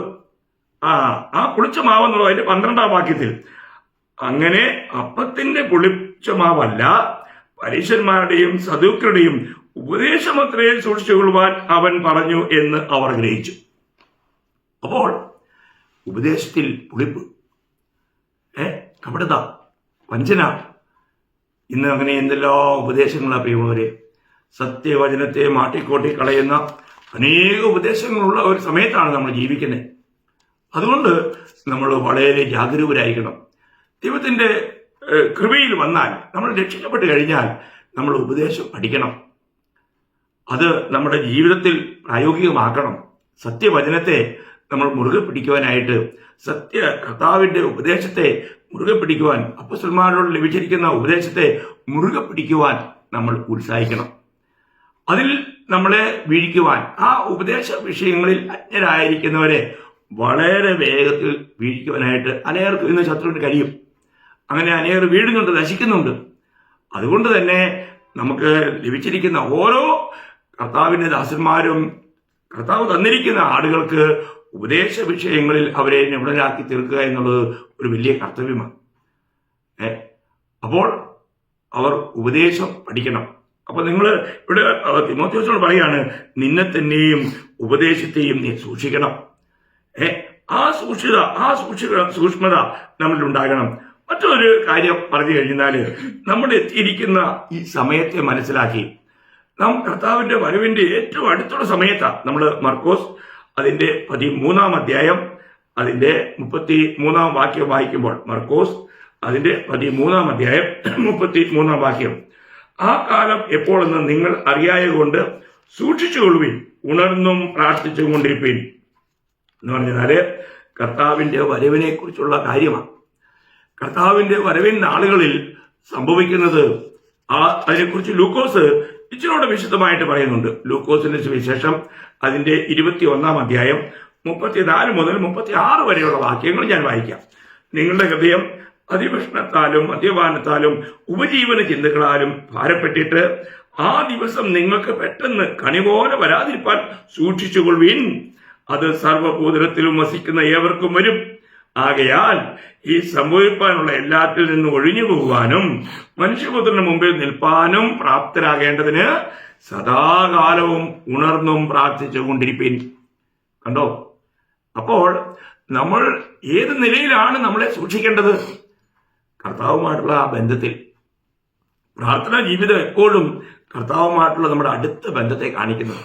Speaker 1: ആ പുളിച്ച മാവ് എന്നുള്ളത് അതിന്റെ 12-ാം വാക്യത്തിൽ, അങ്ങനെ അപ്പത്തിന്റെ പുളിച്ച മാവല്ല, പരീക്ഷന്മാരുടെയും സദൂക്യരുടെയും ഉപദേശമത്രയെ സൂക്ഷിച്ചുകൊള്ളുവാൻ അവൻ പറഞ്ഞു എന്ന് അവർ ഗ്രഹിച്ചു. അപ്പോൾ ഉപദേശത്തിൽ പുളിപ്പ്, കപടത, വഞ്ചന, ഇന്ന് അങ്ങനെ എന്തെല്ലാം ഉപദേശങ്ങളാണ് പ്രിയമുള്ളവരെ. സത്യവചനത്തെ മാട്ടിക്കോട്ടി കളയുന്ന അനേക ഉപദേശങ്ങളുള്ള ഒരു സമയത്താണ് നമ്മൾ ജീവിക്കുന്നത്. അതുകൊണ്ട് നമ്മൾ വളരെ ജാഗരൂകരായിരിക്കണം. ദൈവത്തിന്റെ കൃപയിൽ വന്നാൽ, നമ്മൾ രക്ഷിക്കപ്പെട്ട് കഴിഞ്ഞാൽ നമ്മൾ ഉപദേശം പഠിക്കണം. അത് നമ്മുടെ ജീവിതത്തിൽ പ്രായോഗികമാക്കണം. സത്യവചനത്തെ നമ്മൾ മുറുകെ പിടിക്കുവാനായിട്ട്, കർത്താവിന്റെ ഉപദേശത്തെ മുറുകെ പിടിക്കുവാൻ, അപ്പോസ്തലന്മാരോട് ലഭിച്ചിരിക്കുന്ന ഉപദേശത്തെ മുറുകെ പിടിക്കുവാൻ നമ്മൾ ഉത്സാഹിക്കണം. അതിൽ നമ്മളെ വീഴിക്കുവാൻ, ആ ഉപദേശ വിഷയങ്ങളിൽ അജ്ഞരായിരിക്കുന്നവരെ വളരെ വേഗത്തിൽ വീഴിക്കുവാനായിട്ട് അനേകർക്ക് ഇന്ന് ശത്രുവിന് കഴിയും. അങ്ങനെ അനേകർ വീഴുന്നുണ്ട്, നശിക്കുന്നുണ്ട്. അതുകൊണ്ട് തന്നെ നമുക്ക് ലഭിച്ചിരിക്കുന്ന ഓരോ കർത്താവിന്റെ ദാസന്മാരും, കർത്താവ് തന്നിരിക്കുന്ന ആളുകൾക്ക് ഉപദേശ വിഷയങ്ങളിൽ അവരെ നിപുണരാക്കി തീർക്കുക എന്നുള്ളത് ഒരു വലിയ കർത്തവ്യമാണ്. അപ്പോൾ അവർ ഉപദേശം പഠിക്കണം. അപ്പൊ നിങ്ങൾ ഇവിടെ തിമോഥെയോസിനോട് പറയാണ്, നിന്നെ തന്നെയും ഉപദേശത്തെയും നീ സൂക്ഷിക്കണം. ആ സൂക്ഷ്മത നമ്മളിൽ ഉണ്ടാകണം. മറ്റൊരു കാര്യം പറഞ്ഞു കഴിഞ്ഞാൽ, നമ്മൾ എത്തിയിരിക്കുന്ന ഈ സമയത്തെ മനസ്സിലാക്കി നാം കർത്താവിന്റെ വരവിന്റെ ഏറ്റവും അടുത്തുള്ള സമയത്താണ്. നമ്മൾ മർക്കോസ് അതിന്റെ 13-ാം അധ്യായം അതിന്റെ 33-ാം വാക്യം വായിക്കുമ്പോൾ, മർക്കോസ് അതിന്റെ 13-ാം അധ്യായം 33-ാം വാക്യം, ആ കാലം എപ്പോഴെന്ന് നിങ്ങൾ അറിയായതുകൊണ്ട് സൂക്ഷിച്ചുകൊള്ളുവിൻ, ഉണർന്നും പ്രാർത്ഥിച്ചും കൊണ്ടിരിപ്പിൻ എന്ന് പറഞ്ഞാല് കർത്താവിന്റെ വരവിനെ കുറിച്ചുള്ള കാര്യമാണ്. കർത്താവിന്റെ വരവിൻ നാളുകളിൽ സംഭവിക്കുന്നത് അതിനെക്കുറിച്ച് ലൂക്കോസ് ഇച്ചിനോട് വിശദമായിട്ട് പറയുന്നുണ്ട്. ലൂക്കോസിന്റെ സുവിശേഷം അതിന്റെ 21-ാം അധ്യായം 34 മുതൽ 36 വരെയുള്ള വാക്യങ്ങൾ ഞാൻ വായിക്കാം. നിങ്ങളുടെ ഹൃദയം അതിഭക്ഷണത്താലും മദ്യപാനത്താലും ഉപജീവന ചിന്തകളാലും ഭാരപ്പെട്ടിട്ട് ആ ദിവസം നിങ്ങൾക്ക് പെട്ടെന്ന് കണി പോലെ വരാതിരിപ്പാൻ സൂക്ഷിച്ചുകൊള്ളുവിൻ. അത് സർവ്വഭൂതലത്തിലും വസിക്കുന്ന ഏവർക്കും വരും. ആകയാൽ ഈ സംഭവിപ്പാനുള്ള എല്ലാത്തിൽ നിന്നും ഒഴിഞ്ഞു പോകുവാനും മനുഷ്യപുത്രന് മുമ്പിൽ നിൽപ്പാനും പ്രാപ്തരാകേണ്ടതിന് സദാകാലവും ഉണർന്നും പ്രാർത്ഥിച്ചുകൊണ്ടിരിപ്പിൻ. കണ്ടോ? അപ്പോൾ നമ്മൾ ഏത് നിലയിലാണ് നമ്മളെ സൂക്ഷിക്കേണ്ടത്? കർത്താവുമായിട്ടുള്ള ആ ബന്ധത്തിൽ. പ്രാർത്ഥനാ ജീവിതം എപ്പോഴും കർത്താവുമായിട്ടുള്ള നമ്മുടെ അടുത്ത ബന്ധത്തെ കാണിക്കുന്നത്.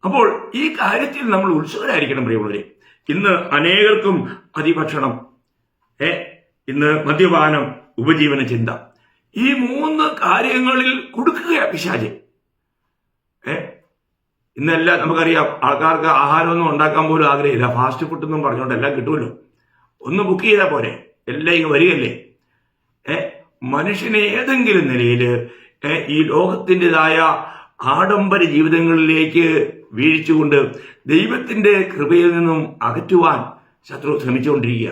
Speaker 1: അപ്പോൾ ഈ കാര്യത്തിൽ നമ്മൾ ഉത്സുകരായിരിക്കണം പ്രിയമുള്ളവരെ. ഇന്ന് അനേകർക്കും അതിഭക്ഷണം, ഇന്ന് മദ്യപാനം, ഉപജീവന ചിന്ത, ഈ 3 കാര്യങ്ങളിൽ കൊടുക്കുകയാണ് പിശാച്. ഇന്നെല്ലാം നമുക്കറിയാം, ആൾക്കാർക്ക് ആഹാരമൊന്നും ഉണ്ടാക്കാൻ പോലും ആഗ്രഹമില്ല. ഫാസ്റ്റ് ഫുഡ് എന്നും പറഞ്ഞുകൊണ്ട് എല്ലാം കിട്ടുമല്ലോ. ഒന്ന് ബുക്ക് ചെയ്താൽ പോരെ, എല്ലാം ഇങ്ങ് വരികയല്ലേ. മനുഷ്യനെ ഏതെങ്കിലും നിലയിൽ ഈ ലോകത്തിൻ്റെതായ ആഡംബര ജീവിതങ്ങളിലേക്ക് വീഴ്ചുകൊണ്ട് ദൈവത്തിന്റെ കൃപയിൽ നിന്നും അകറ്റുവാൻ ശത്രു ശ്രമിച്ചുകൊണ്ടിരിക്കുക.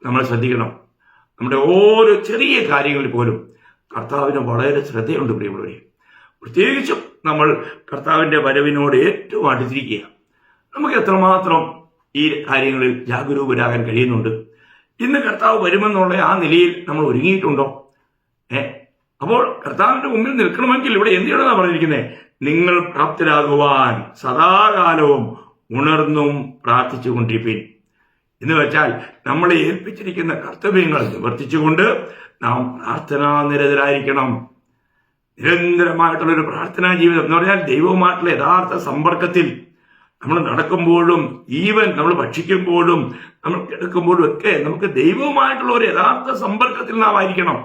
Speaker 1: നമ്മൾ ശ്രദ്ധിക്കണം. നമ്മുടെ ഓരോ ചെറിയ കാര്യങ്ങളിൽ പോലും കർത്താവിന് വളരെ ശ്രദ്ധയുണ്ട് പ്രിയമുള്ളവരെ. പ്രത്യേകിച്ചും നമ്മൾ കർത്താവിന്റെ വരവിനോട് ഏറ്റവും അടുത്തിരിക്കുക. നമുക്ക് എത്രമാത്രം ഈ കാര്യങ്ങളിൽ ജാഗരൂകരാകാൻ കഴിയുന്നുണ്ട്? ഇന്ന് കർത്താവ് വരുമെന്നുള്ള ആ നിലയിൽ നമ്മൾ ഒരുങ്ങിയിട്ടുണ്ടോ? അപ്പോൾ കർത്താവിന്റെ മുമ്പിൽ നിൽക്കണമെങ്കിൽ ഇവിടെ എന്ത് ചെയ്യണമെന്നാണ് പറഞ്ഞിരിക്കുന്നത്? നിങ്ങൾ പ്രാപ്തരാകുവാൻ സദാകാലവും ഉണർന്നും പ്രാർത്ഥിച്ചുകൊണ്ടിരിപ്പിൻ. എന്ന് വെച്ചാൽ നമ്മളെ ഏൽപ്പിച്ചിരിക്കുന്ന കർത്തവ്യങ്ങൾ നിവർത്തിച്ചുകൊണ്ട് നാം പ്രാർത്ഥനാ നിരതരായിരിക്കണം. നിരന്തരമായിട്ടുള്ളൊരു പ്രാർത്ഥനാ ജീവിതം എന്ന് പറഞ്ഞാൽ ദൈവവുമായിട്ടുള്ള യഥാർത്ഥ സമ്പർക്കത്തിൽ നമ്മൾ നടക്കുമ്പോഴും ഈവൻ നമ്മൾ ഭക്ഷിക്കുമ്പോഴും നമ്മൾ കിടക്കുമ്പോഴും ഒക്കെ നമുക്ക് ദൈവവുമായിട്ടുള്ള ഒരു യഥാർത്ഥ സമ്പർക്കത്തിൽ നാം ആയിരിക്കണം.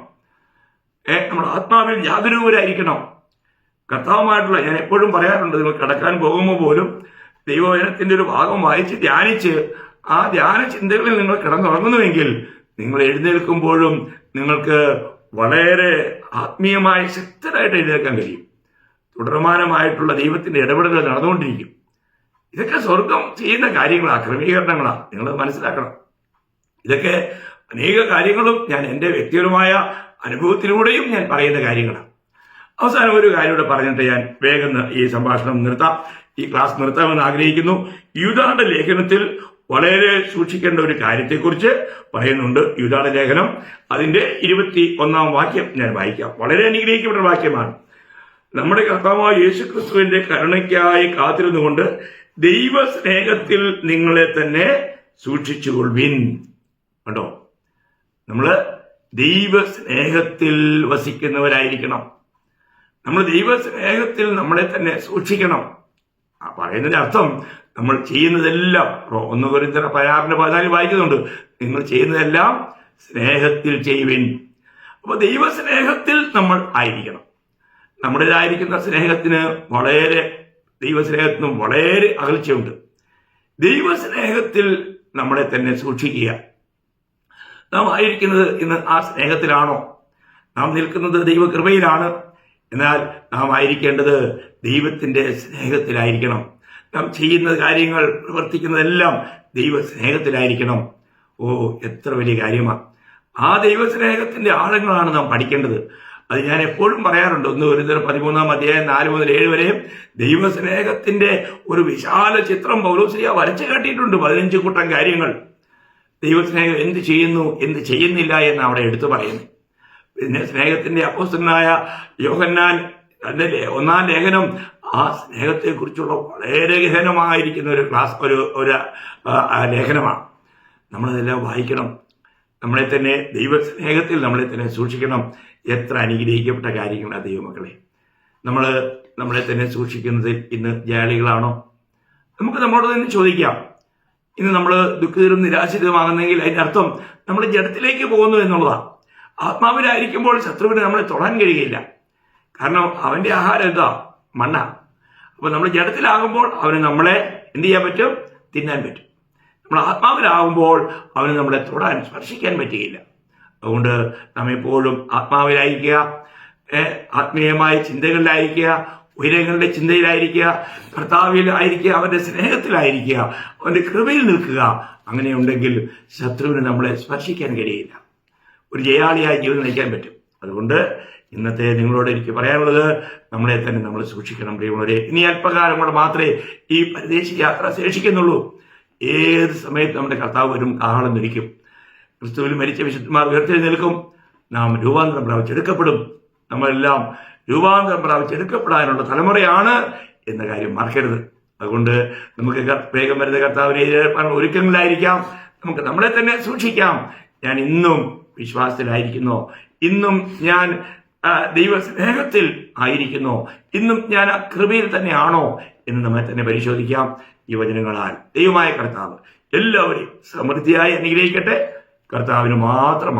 Speaker 1: നമ്മുടെ ആത്മാവിൽ ജാഗരൂകരായിരിക്കണം. കർത്താവുമായിട്ടുള്ള, ഞാൻ എപ്പോഴും പറയാറുണ്ട്, നിങ്ങൾ കിടക്കാൻ പോകുമ്പോൾ പോലും ദൈവവചനത്തിന്റെ ഒരു ഭാഗം വായിച്ച് ധ്യാനിച്ച് ആ ധ്യാന ചിന്തകളിൽ നിങ്ങൾ കിടന്നുറങ്ങുന്നുവെങ്കിൽ നിങ്ങൾ എഴുന്നേൽക്കുമ്പോഴും നിങ്ങൾക്ക് വളരെ ആത്മീയമായ ശക്തരായിട്ട് എഴുന്നേൽക്കാൻ കഴിയും. തുടർമാനമായിട്ടുള്ള ദൈവത്തിന്റെ ഇടപെടലുകൾ നടന്നുകൊണ്ടിരിക്കും. ഇതൊക്കെ സ്വർഗം ചെയ്യുന്ന കാര്യങ്ങളാണ്, ക്രമീകരണങ്ങളാണ്. നിങ്ങളത് മനസ്സിലാക്കണം. ഇതൊക്കെ അനേക കാര്യങ്ങളും ഞാൻ എൻ്റെ വ്യക്തിപരമായ അനുഭവത്തിലൂടെയും ഞാൻ പറയുന്ന കാര്യങ്ങളാണ്. അവസാനം ഒരു കാര്യം കൂടെ പറഞ്ഞിട്ട് ഞാൻ വേഗം ഈ സംഭാഷണം നിർത്താം, ഈ ക്ലാസ് നിർത്താമെന്ന് ആഗ്രഹിക്കുന്നു. യൂദായുടെ ലേഖനത്തിൽ വളരെ സൂക്ഷിക്കേണ്ട ഒരു കാര്യത്തെക്കുറിച്ച് പറയുന്നുണ്ട്. യൂദായുടെ ലേഖനം അതിന്റെ 21 വാക്യം ഞാൻ വായിക്കാം. വളരെ അനുഗ്രഹിക്കപ്പെട്ട വാക്യമാണ്. നമ്മുടെ കർത്താവായ യേശുക്രിസ്തുവിന്റെ കരുണയ്ക്കായി കാത്തിരുന്നുകൊണ്ട് ദൈവസ്നേഹത്തിൽ നിങ്ങളെ തന്നെ സൂക്ഷിച്ചുകൊള്ളുവിൻ. കണ്ടോ? നമ്മള് ദൈവസ്നേഹത്തിൽ വസിക്കുന്നവരായിരിക്കണം. നമ്മൾ ദൈവസ്നേഹത്തിൽ നമ്മളെ തന്നെ സൂക്ഷിക്കണം. പറയുന്നതിന്റെ അർത്ഥം നമ്മൾ ചെയ്യുന്നതെല്ലാം 1 കൊരിന്ത്യർ 16:14 വായിക്കുന്നുണ്ട്. നിങ്ങൾ ചെയ്യുന്നതെല്ലാം സ്നേഹത്തിൽ ചെയ്യുവിൻ. അപ്പൊ ദൈവസ്നേഹത്തിൽ നമ്മൾ ആയിരിക്കണം. നമ്മുടേതായിരിക്കുന്ന സ്നേഹത്തിന് ദൈവസ്നേഹത്തിനും വളരെ അകൽച്ചയുണ്ട്. ദൈവസ്നേഹത്തിൽ നമ്മളെ തന്നെ സൂക്ഷിക്കുക. നാം ആയിരിക്കുന്നത് ഇന്ന് ആ സ്നേഹത്തിലാണോ? നാം നിൽക്കുന്നത് ദൈവകൃപയിലാണ്. എന്നാൽ നാം ആയിരിക്കേണ്ടത് ദൈവത്തിന്റെ സ്നേഹത്തിലായിരിക്കണം. നാം ചെയ്യുന്ന കാര്യങ്ങൾ, പ്രവർത്തിക്കുന്നതെല്ലാം ദൈവസ്നേഹത്തിലായിരിക്കണം. എത്ര വലിയ കാര്യമാണ്! ആ ദൈവസ്നേഹത്തിന്റെ ആഴങ്ങളാണ് നാം പഠിക്കേണ്ടത്. അത് ഞാൻ എപ്പോഴും പറയാറുണ്ട്. 1 കൊരിന്ത്യർ 13 4 മുതൽ 7 വരെ ദൈവസ്നേഹത്തിന്റെ ഒരു വിശാല ചിത്രം പൗലോസ്ലീഹ വരച്ചു കാട്ടിയിട്ടുണ്ട്. 15 കൂട്ടം കാര്യങ്ങൾ. ദൈവസ്നേഹം എന്ത് ചെയ്യുന്നു, എന്ത് ചെയ്യുന്നില്ല എന്ന് അവിടെ എടുത്തു പറയുന്നു. പിന്നെ സ്നേഹത്തിന്റെ അപ്പോസ്തലനായ യോഹന്നാൻ തന്റെ 1-ാം ലേഖനം ആ സ്നേഹത്തെക്കുറിച്ചുള്ള വളരെ ഗഹനമായിരിക്കുന്ന ഒരു ലേഖനമാണ്. നമ്മളതെല്ലാം വായിക്കണം. നമ്മളെ തന്നെ ദൈവസ്നേഹത്തിൽ നമ്മളെ തന്നെ സൂക്ഷിക്കണം. എത്ര അനുഗ്രഹിക്കപ്പെട്ട കാര്യങ്ങളാണ് ദൈവമക്കളെ. നമ്മളെ തന്നെ സൂക്ഷിക്കുന്നതിൽ ഇന്ന് ജാളികളാണോ? നമുക്ക് നമ്മളോട് തന്നെ ചോദിക്കാം. ഇന്ന് നമ്മൾ ദുഃഖിതരും നിരാശിതമാകുന്നെങ്കിൽ അതിന്റെ അർത്ഥം നമ്മൾ ജഡത്തിലേക്ക് പോകുന്നു എന്നുള്ളതാണ്. ആത്മാവിലായിരിക്കുമ്പോൾ ശത്രുവിന് നമ്മളെ തൊടാൻ കഴിയുകയില്ല. കാരണം അവന്റെ ആഹാരം എന്താ? മണ്ണ. അപ്പൊ നമ്മൾ ജഡത്തിലാകുമ്പോൾ അവന് നമ്മളെ എന്ത് ചെയ്യാൻ പറ്റും? തിന്നാൻ പറ്റും. നമ്മൾ ആത്മാവിലാകുമ്പോൾ അവന് നമ്മളെ തൊടാൻ, സ്പർശിക്കാൻ പറ്റുകയില്ല. അതുകൊണ്ട് നാം എപ്പോഴും ആത്മാവിലായിരിക്കുക, ആത്മീയമായ ചിന്തകളിലായിരിക്കുക, ഉയരങ്ങളുടെ ചിന്തയിലായിരിക്കുക, കർത്താവിലായിരിക്കുക, അവന്റെ സ്നേഹത്തിലായിരിക്കുക, അവന്റെ കൃപയിൽ നിൽക്കുക. അങ്ങനെയുണ്ടെങ്കിൽ ശത്രുവിന് നമ്മളെ സ്പർശിക്കാൻ കഴിയില്ല. ഒരു ജയാളിയായി ജീവിതം നയിക്കാൻ പറ്റും. അതുകൊണ്ട് ഇന്നത്തെ നിങ്ങളോട് എനിക്ക് പറയാനുള്ളത്, നമ്മളെ തന്നെ നമ്മൾ സൂക്ഷിക്കണം പ്രിയമുള്ളവരെ. ഇനി അല്പകാലം കൂടെ മാത്രമേ ഈ പരദേശി യാത്ര ശേഷിക്കുന്നുള്ളൂ. ഏത് സമയത്ത് നമ്മുടെ കർത്താവ് വരും, കാഹളം ധരിക്കും. ക്രിസ്തുവിൽ മരിച്ച വിശുദ്ധന്മാർ ഉയർത്തെഴുന്നേൽക്കും. നാം രൂപാന്തരം പ്രാപിച്ചെടുക്കപ്പെടും. നമ്മളെല്ലാം രൂപാന്തരം പ്രാപിച്ചെടുക്കപ്പെടാനുള്ള തലമുറയാണ് എന്ന കാര്യം മറക്കരുത്. അതുകൊണ്ട് നമുക്ക് വേഗം വരുന്ന കർത്താവിനെ ഒരുക്കങ്ങളിലായിരിക്കാം. നമുക്ക് നമ്മളെ തന്നെ സൂക്ഷിക്കാം. ഞാൻ ഇന്നും വിശ്വാസത്തിലായിരിക്കുന്നോ? ഇന്നും ഞാൻ ദൈവസ്നേഹത്തിൽ ആയിരിക്കുന്നോ? ഇന്നും ഞാൻ ആ കൃപയിൽ തന്നെയാണോ എന്ന് നമ്മെ തന്നെ പരിശോധിക്കാം. ഈ വചനങ്ങളാൽ ദൈവമായ കർത്താവ് എല്ലാവരെയും സമൃദ്ധിയായി അനുഗ്രഹിക്കട്ടെ. കർത്താവിന് മാത്രം